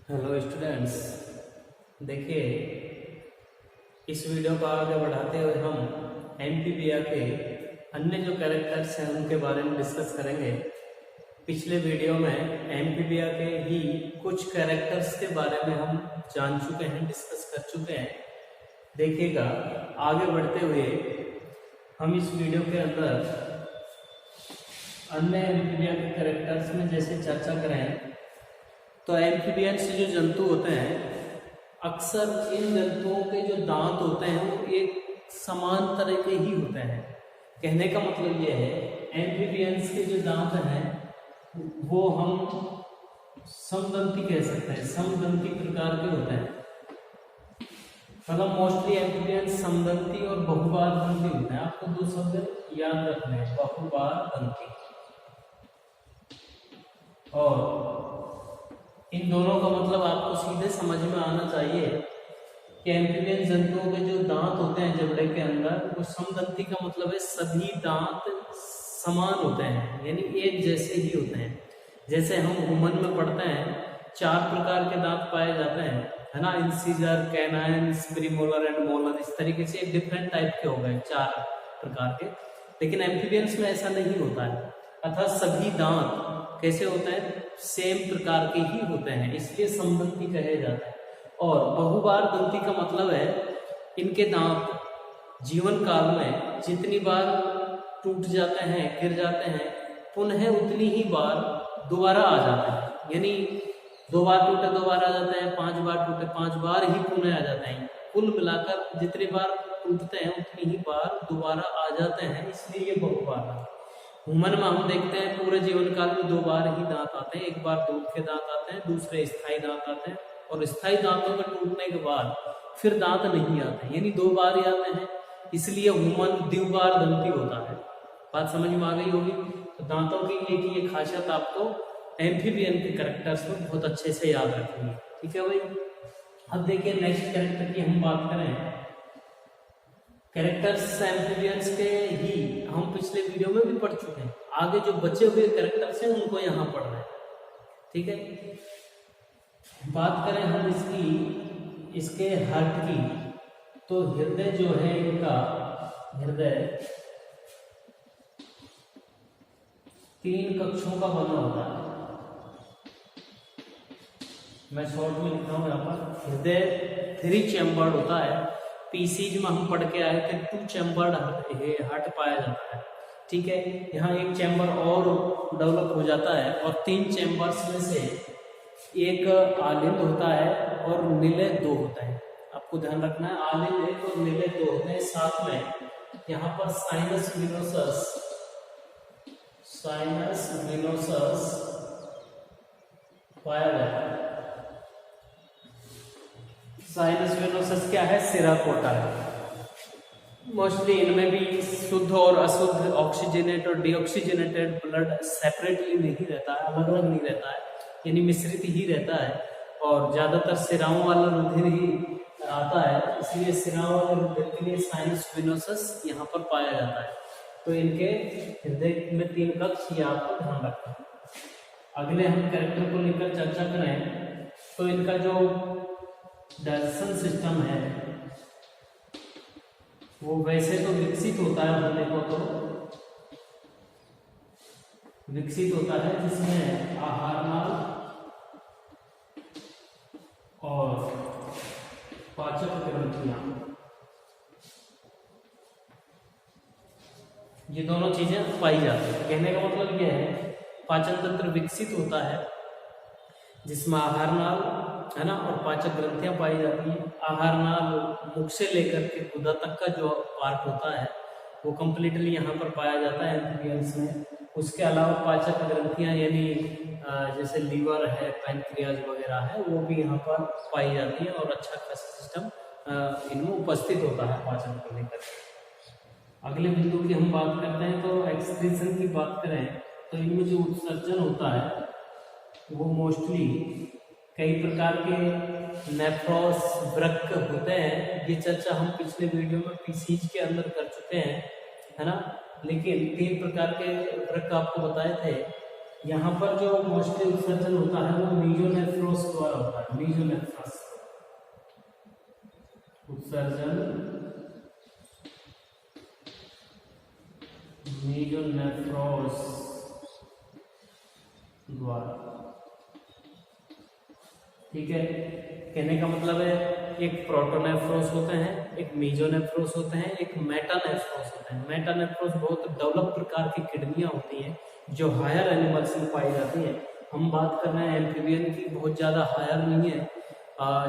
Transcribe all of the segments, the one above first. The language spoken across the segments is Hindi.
हेलो स्टूडेंट्स, देखिए इस वीडियो को आगे बढ़ाते हुए हम एमपीबीए के अन्य जो कैरेक्टर्स हैं उनके बारे में डिस्कस करेंगे। पिछले वीडियो में एमपीबीए के ही कुछ कैरेक्टर्स के बारे में हम जान चुके हैं, डिस्कस कर चुके हैं। देखिएगा आगे बढ़ते हुए हम इस वीडियो के अंदर अन्य एमपीबीए के कैरेक्टर्स में जैसे चर्चा करें तो एम्फीबियंस जो जंतु होते हैं, अक्सर इन जंतुओं के जो दांत होते हैं वो एक समान तरह के ही होते हैं। कहने का मतलब ये है एम्फीबियंस के जो दांत हैं वो हम समदंती कह सकते हैं, समदंती प्रकार के होते हैं। मतलब मोस्टली एम्फीबियंस समदंती और बहुबार दंती होते हैं। आपको दो शब्द याद रखने हैं, बहुबार दंती। और इन दोनों का मतलब आपको सीधे समझ में आना चाहिए कि एम्फीबियन जंतुओं के जो दांत होते हैं जबड़े के अंदर, वो समदंती का मतलब है सभी दांत समान होते हैं, यानी एक जैसे ही होते हैं। जैसे हम ह्यूमन में पढ़ते हैं 4 प्रकार के दांत पाए जाते हैं, है ना, incisor, canines, premolar and molar. इस तरीके से डिफरेंट टाइप के हो गए 4 प्रकार के। लेकिन एम्फीबियंस में ऐसा नहीं होता है, अर्थात सभी दांत कैसे होते हैं, सेम प्रकार के ही होते हैं, इसलिए समदंती कहे जाते हैं। और बहुबार दंती का मतलब है इनके दांत जीवन काल में जितनी बार टूट जाते हैं, गिर जाते हैं, पुनः उतनी ही बार दोबारा आ जाते हैं। यानी 2 बार टूटे 2 बार आ जाते हैं, 5 बार टूटे 5 बार ही पुनः आ जाते हैं। कुल मिलाकर जितनी बार टूटते हैं उतनी ही बार दोबारा आ जाते हैं, इसलिए ये बहुबार है। ह्यूमन में हम देखते हैं पूरे जीवन काल में 2 बार ही दांत आते हैं। एक बार दूध के दांत आते हैं, दूसरे स्थायी दांत आते हैं, और स्थायी दांतों के टूटने के बाद फिर दांत नहीं आते, यानी 2 बार ही आते हैं, इसलिए ह्यूमन द्विबार दंती होता है। बात समझ में आ गई होगी। तो दांतों की एक ये खासियत आपको एम्फीबियन के कैरेक्टर्स में बहुत अच्छे से याद रखेंगे, ठीक है भाई। अब देखिए नेक्स्ट कैरेक्टर की हम बात करें। कैरेक्टर्स एम्फीबियंस के ही हम पिछले वीडियो में भी पढ़ चुके हैं, आगे जो बचे हुए कैरेक्टर्स हैं उनको यहाँ पढ़ रहे हैं, ठीक है। बात करें हम इसके हार्ट की, तो हृदय जो है इनका, हृदय 3 कक्षों का बना होता है। मैं शॉर्ट में लिख रहा हूँ यहाँ पर, हृदय 3 चैम्बर्ड होता है। पीसीज में हम पढ़ के आए थे 2 चैम्बर्ड हार्ट पाया जाता है, ठीक है। यहाँ एक चैम्बर और डेवलप हो जाता है, और 3 चैम्बर्स में से एक आलिंद होता है और नीले 2 होते हैं। आपको ध्यान रखना है, आलिंद 1 और नीले 2 होते हैं। साथ में यहाँ पर साइनस विनोसस पाया जाता है। साइनस विनोसस क्या है, सिराकोटा है। मोस्टली इनमें भी शुद्ध और अशुद्ध, ऑक्सीजनेट और डीऑक्सीजनेटेड ब्लड सेपरेटली नहीं रहता है, अलग अलग नहीं रहता है, यानी मिश्रित ही रहता है। और ज्यादातर सिराओं वाला रुधिर ही आता है, इसलिए सिराओं वाले रुधिर के लिए साइनस विनोसस यहाँ पर पाया जाता है। तो इनके हृदय में 3 कक्ष, ये आपको ध्यान रखना है। अगले हम कैरेक्टर को लेकर चर्चा करें तो इनका जो डाइजेशन सिस्टम है वो वैसे तो विकसित होता है, होने को तो विकसित होता है, जिसमें आहार नाल और पाचक ग्रंथियां, ये दोनों चीजें पाई जाती है। कहने का मतलब यह है पाचन तंत्र विकसित होता है जिसमें आहार नाल, है ना, और पाचक ग्रंथियां पाई जाती हैं। आहार नाल मुख से लेकर के गुदा तक का जो पार्ट होता है वो कंप्लीटली यहाँ पर पाया जाता है एम्फीबियंस में। उसके अलावा पाचक ग्रंथियां यानी जैसे लीवर है, पैनक्रियाज वगैरह है, वो भी यहाँ पर पाई जाती है, और अच्छा खासा सिस्टम इनमें उपस्थित होता है पाचन को लेकर। अगले बिंदु की हम बात करते हैं तो एक्सक्रीशन की बात करें तो इनमें जो उत्सर्जन होता है वो मोस्टली कई प्रकार के नेफ्रॉस वृक्क होते हैं। ये चर्चा हम पिछले वीडियो में पीसीज के अंदर कर चुके हैं, है ना। लेकिन 3 प्रकार के वृक्क आपको बताए थे, यहाँ पर जो मोस्टली उत्सर्जन होता है वो मीजोनेफ्रोस द्वारा होता है। मीजोनेफ्रोस उत्सर्जन मीजोनेफ्रोस द्वारा, ठीक है। कहने का मतलब है एक प्रोटोनेफ्रोस होते हैं, एक मीजोनेफ्रोस होते हैं, एक मेटानेफ्रोस होते हैं। मेटानेफ्रोस बहुत डेवलप प्रकार की किडनियां होती हैं जो हायर एनिमल्स में पाई जाती है। हम बात कर रहे हैं एम्फीबियन की, बहुत ज्यादा हायर नहीं है।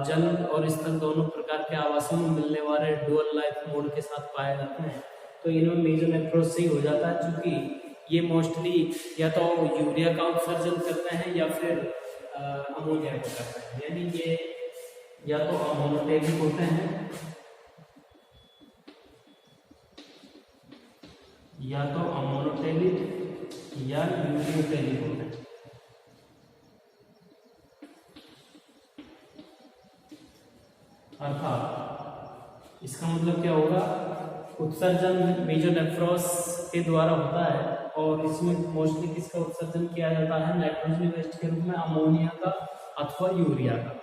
जल और स्थल दोनों प्रकार के आवासों में मिलने वाले डुअल लाइफ मोड के साथ पाए जाते हैं। तो इनमें मीजोनेफ्रोस से ही हो जाता है, क्योंकि ये मोस्टली या तो यूरिया का उत्सर्जन करते हैं या फिर अमोनिया को करते हैं। यानी ये या तो अमोनोटेरिक होते हैं या तो अमोनोटेरिक या यूरियोटेरिक होते हैं। अर्थात इसका मतलब क्या होगा, उत्सर्जन मीजोनेफ्रोस के द्वारा होता है और इसमें मोस्टली किसका उत्सर्जन किया जाता है, नाइट्रोजन वेस्ट के रूप में अमोनिया का अथवा यूरिया का।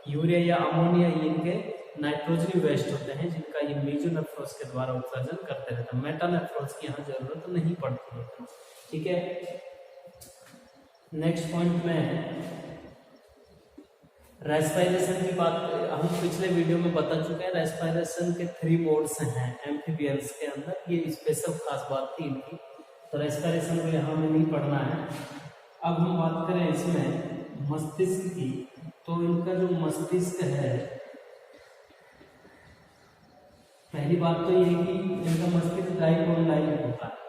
यूरिया या अमोनिया इनके नाइट्रोजन वेस्ट होते हैं जिनका ये मीजोनेफ्रोस के द्वारा उत्सर्जन करते रहते हैं। मेटानेफ्रोस की यहाँ जरूरत नहीं पड़ती है, ठीक है। नेक्स्ट पॉइंट में रेस्पिरेशन की बात, हम पिछले वीडियो में बता चुके हैं। रेस्पिरेशन के 3 मोड्स हैं एम्फीबियंस के अंदर, ये स्पेशल खास बात थी इनकी, तो रेस्पिरेशन को यहाँ में नहीं पढ़ना है। अब हम बात करें इसमें मस्तिष्क की, तो इनका जो मस्तिष्क है, पहली बात तो ये कि इनका मस्तिष्क डाइकोटाइलिक होता है।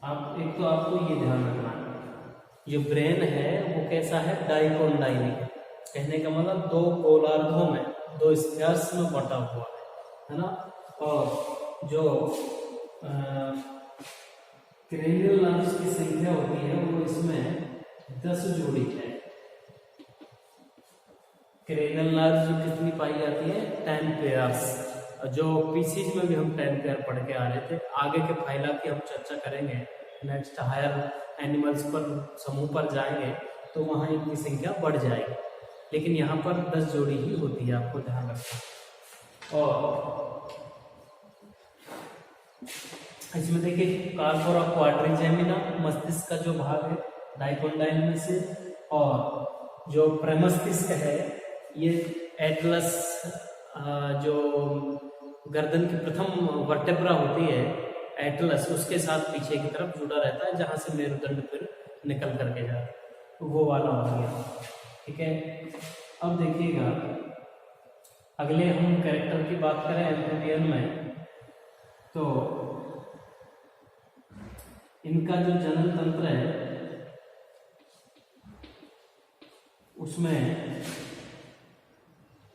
आप एक तो आपको ये ध्यान रखना है, जो ब्रेन है वो कैसा है, डाइकोटाइलिक। कहने का मतलब 2 गोलार्धों में, 2 स्फीयर्स में बटा हुआ है ना। और जो क्रेनियल नर्व्स की संख्या होती है वो इसमें 10 जोड़ी है। क्रेनियल नर्व्स कितनी पाई जाती है, 10 पेयर्स। जो पीसीज में भी हम 10 पेयर पढ़ के आ रहे थे। आगे के फाइला की हम चर्चा करेंगे, नेक्स्ट हायर एनिमल्स पर समूह पर जाएंगे तो वहां इनकी संख्या बढ़ जाएगी, लेकिन यहाँ पर 10 जोड़ी ही होती है, आपको ध्यान रखना। और इसमें देखिए कार्पोरा क्वाड्रिजेमिना मस्तिष्क का जो भाग है डाइकोटाइल में से, और जो प्रमस्तिष्क है ये एटलस, जो गर्दन की प्रथम वर्टेब्रा होती है एटलस, उसके साथ पीछे की तरफ जुड़ा रहता है, जहां से मेरुदंड फिर निकल करके जाता है, तो वो वाला हो गया, ठीक है। अब देखिएगा अगले हम कैरेक्टर की बात करें एम्फीबियन में, तो इनका जो जनन तंत्र है उसमें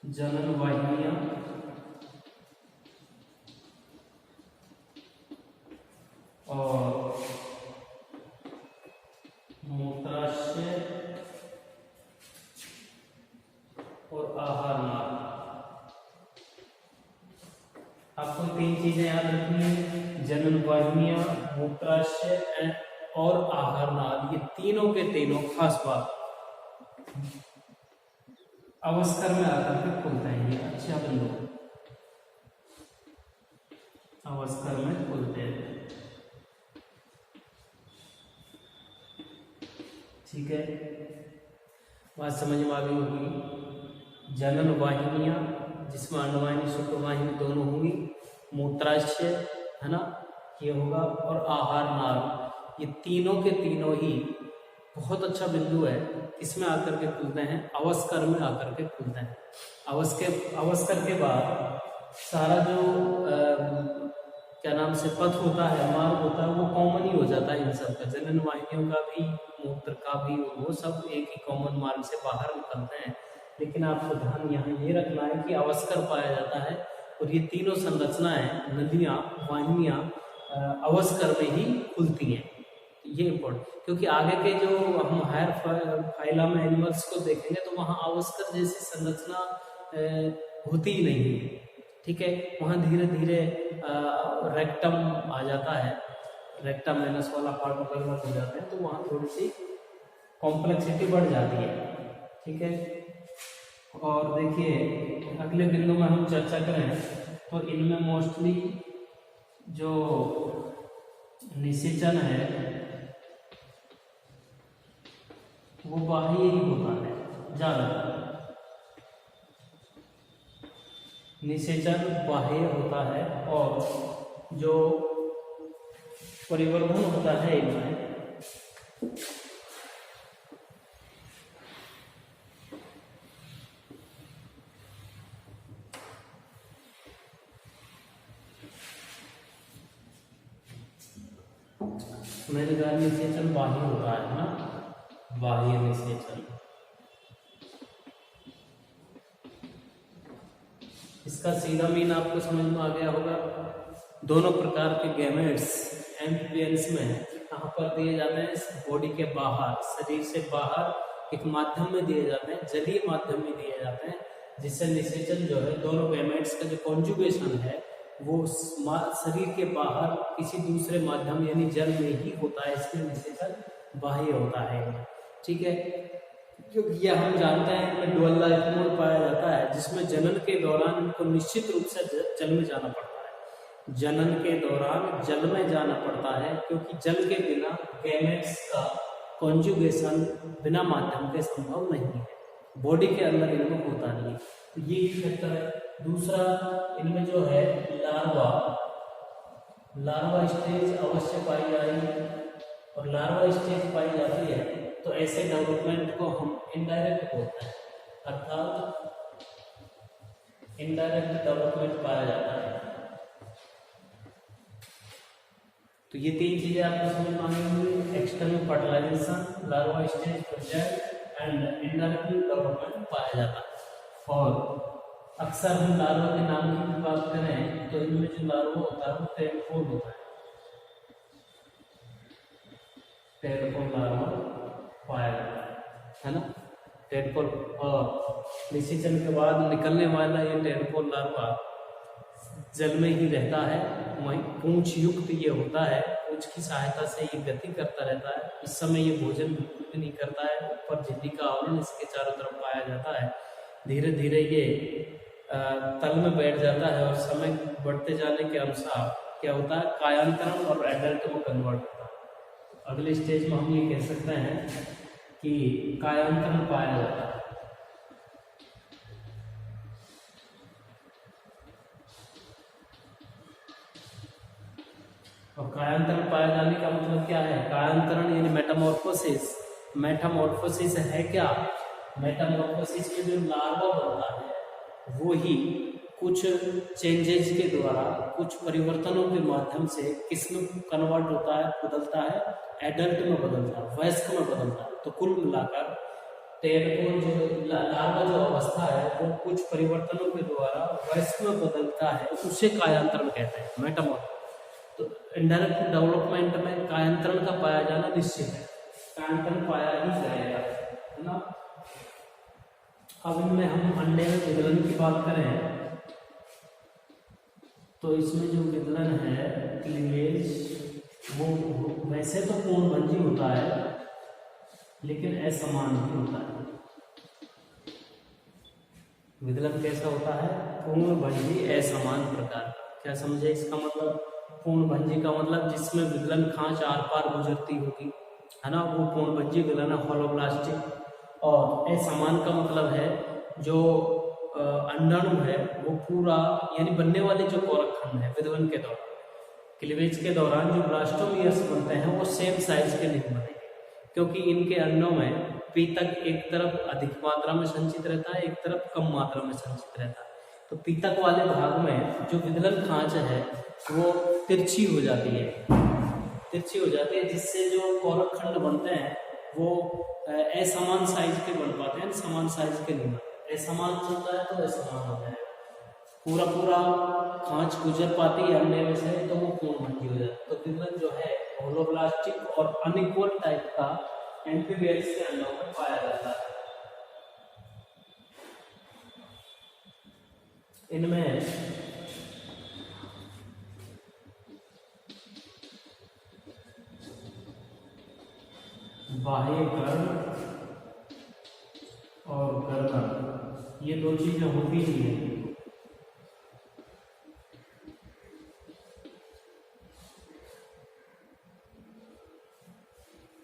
जनन वाहिनियां और मूत्राशय और आहार नाल, आपको 3 चीजें याद रखनी है, जनन वाहिनियां, मूत्राशय और आहार नाल। ये तीनों के तीनों खास बात अवस्था में आकर के खुलते हैं। ये अच्छा बिंदु अवस्था में खुलते हैं, ठीक है। बात समझ में आ गई होगी। जनन वाहिनियां जिसमें अंडवाहिनी शुक्रवाहिनी दोनों होंगी, मूत्राशय है ना ये होगा, और आहार नाल, ये तीनों के तीनों ही बहुत अच्छा बिंदु है। इसमें आकर के खुलते हैं, अवस्कर में आकर के खुलते हैं। अवस्कर के बाद सारा जो क्या नाम से पथ होता है, मार्ग होता है, वो कॉमन ही हो जाता है इन सब का, जनन वाहिनियों का भी, मूत्र का भी, वो सब एक ही कॉमन मार्ग से बाहर निकलते हैं। लेकिन आपको ध्यान यहाँ ये रखना है कि अवस्कर पाया जाता है, और ये तीनों संरचनाएं, नदियां, वाहिनियां अवस्कर में ही खुलती हैं। ये इम्पोर्टेंट, क्योंकि आगे के जो हम हायर फाइला में एनिमल्स को देखेंगे तो वहाँ अवस्कर जैसी संरचना होती ही नहीं है। ठीक है, वहाँ धीरे धीरे रेक्टम आ जाता है, रेक्टम वेनस वाला पार्ट डेवलप हो जाते हैं, तो वहाँ थोड़ी सी कॉम्प्लेक्सिटी बढ़ जाती है। ठीक है, और देखिए अगले बिंदु में हम चर्चा करें तो इनमें मोस्टली जो निषेचन है वो बाह्य ही होता है ज्यादातर, निषेचन बाह्य होता है, और जो परिवर्धन होता है इनमें मैंने कहा निषेचन बाह्य होता है ना, बाह्य निषेचन। इसका सीधा मीन आपको समझ में आ गया होगा। दोनों प्रकार के गैमेट्स एम्फिबियंस में कहाँ पर दिए जाते हैं, बॉडी के बाहर, शरीर से बाहर एक माध्यम में दिए जाते हैं, जलीय माध्यम में दिए जाते हैं, जिससे निषेचन जो है दोनों गैमेट्स का जो कॉन्जुगेशन है वो शरीर के बाहर किसी दूसरे माध्यम यानी जल में ही होता है, इसलिए निषेचन बाह्य होता है। ठीक है, क्योंकि ये हम जानते हैं कि डुअल लाइफ मोड पाया जाता है, जिसमें जनन के दौरान इनको निश्चित रूप से जल में जाना पड़ता है, जनन के दौरान जल में जाना पड़ता है, क्योंकि जल के बिना गैमेट्स का कॉन्जुगेशन बिना माध्यम के संभव नहीं है, बॉडी के अंदर इनमें होता नहीं है। तो ये फैक्टर है। दूसरा इनमें जो है लार्वा, लार्वा स्टेज अवश्य पाई जाएगी, और लार्वा स्टेज पाई जाती है तो ऐसे डेवलपमेंट को हम इनडायरेक्ट बोलते हैं, अर्थात इनडायरेक्ट डेवलपमेंट पाया जाता है। तो ये तीन चीजें आपको समझ में आनी होंगी, external fertilisation, larva stage project and indirect development पाया जाता है। और अक्सर हम लार्वा के नाम की भी बात करें तो इनमें जो लार्वा होता है वो टेडपोल होता है, टेडपोल लार्वा पाया जाता है ना, टेडपोल। और निषेचन के बाद निकलने वाला ये टेडपोल लार्वा जल में ही रहता है, वहीं पूंछ युक्त ये होता है, पूंछ की सहायता से ये गति करता रहता है। इस समय ये भोजन बिल्कुल भी नहीं करता है, ऊपर झिल्ली का आवरण इसके चारों तरफ पाया जाता है। धीरे धीरे ये तल में बैठ जाता है, और समय बढ़ते जाने के अनुसार क्या होता है, कायांतरण और एडल्ट में कन्वर्ट होता है। अगले स्टेज में हम ये कह सकते हैं कि कायांतरण पाया जाता है। और कायांतरण पाए जाने का मतलब क्या है, कायांतरण यानी मेटामॉर्फोसिस। मेटामॉर्फोसिस है क्या, मेटामॉर्फोसिस में जो लार्वा बनता है वो ही कुछ चेंजेस के द्वारा, कुछ परिवर्तनों के माध्यम से किसमें कन्वर्ट होता है, बदलता है, एडल्ट में बदलता है, वयस्क में बदलता है। तो कुल मिलाकर टेडपोल जो लार्वा जो अवस्था है वो कुछ परिवर्तनों के द्वारा वयस्क में बदलता है, उसे कायांतरण कहते हैं, मेटामॉर्फोसिस। तो इनडायरेक्ट डेवलपमेंट में कायांतरण का पाया जाना निश्चित है, कायांतरण पाया ही जाएगा, है ना। अब इनमें हम अंडे में विदलन की बात करें तो इसमें जो विदलन है क्लीवेज, वो वैसे तो पूर्णभंजी होता है लेकिन असमान भी होता है। विदलन कैसा होता है, पूर्णभंजी असमान प्रकार। क्या समझे इसका मतलब, पूर्णभंजी का मतलब जिसमें विदलन खांच आर पार गुजरती होगी, है ना, वो पूर्णभंजी विदलन है, होलोब्लास्टिक। और असमान का मतलब है जो अंडाणु है वो पूरा यानी बनने वाले जो कोरक खंड है विदलन के दौरान, क्लीवेज के दौरान जो ब्लास्टोमियर्स बनते हैं वो सेम साइज के नहीं बनेंगे, क्योंकि इनके अंडों में पीतक एक तरफ अधिक मात्रा में संचित रहता है, एक तरफ कम मात्रा में संचित रहता है। तो पीतक वाले भाग में जो विदलन खांच है वो तिरछी हो जाती है, तिरछी हो जाती है, जिससे जो कोरक खंड बनते हैं वो असमान साइज के बन पाते हैं, समान साइज के नहीं बनते। असमान चलता है तो असमान हो जाएगा, पूरा पूरा खांच गुजर पाती है अंडे में से तो वो पूर्णभंजी हो जाता है। तो विदलन जो है होलोब्लास्टिक और अनइक्वल टाइप का एम्फीबियंस के अंडों में पाया जाता है। इनमें बाह्य कर्ण और गर्दन, ये दो चीजें होती ही है।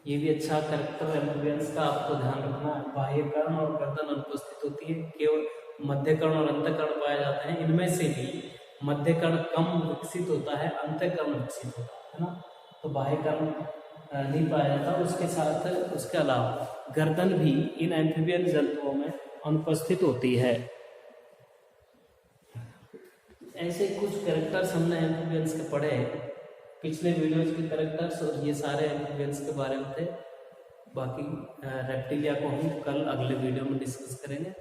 ये भी अच्छा कैरेक्टर एम्फीबियंस का आपको ध्यान रखना है। बाह्य कर्ण और गर्दन अनुपस्थित होती है, केवल मध्य कर्ण और अंतःकर्ण पाए जाते हैं। इनमें से भी मध्य कर्ण कम विकसित होता है, अंतःकर्ण विकसित होता है ना। तो बाह्य कर्ण नहीं पाया जाता। उसके साथ उसके अलावा गर्दन भी इन एम्फीबियन जंतुओं में अनुपस्थित होती है। ऐसे कुछ कैरेक्टर्स हमने एम्फीबियंस के पढ़े पिछले वीडियोज के कैरेक्टर्स, और ये सारे एम्फीबियंस के बारे में थे। बाकी रेप्टिलिया को हम कल अगले वीडियो में डिस्कस करेंगे।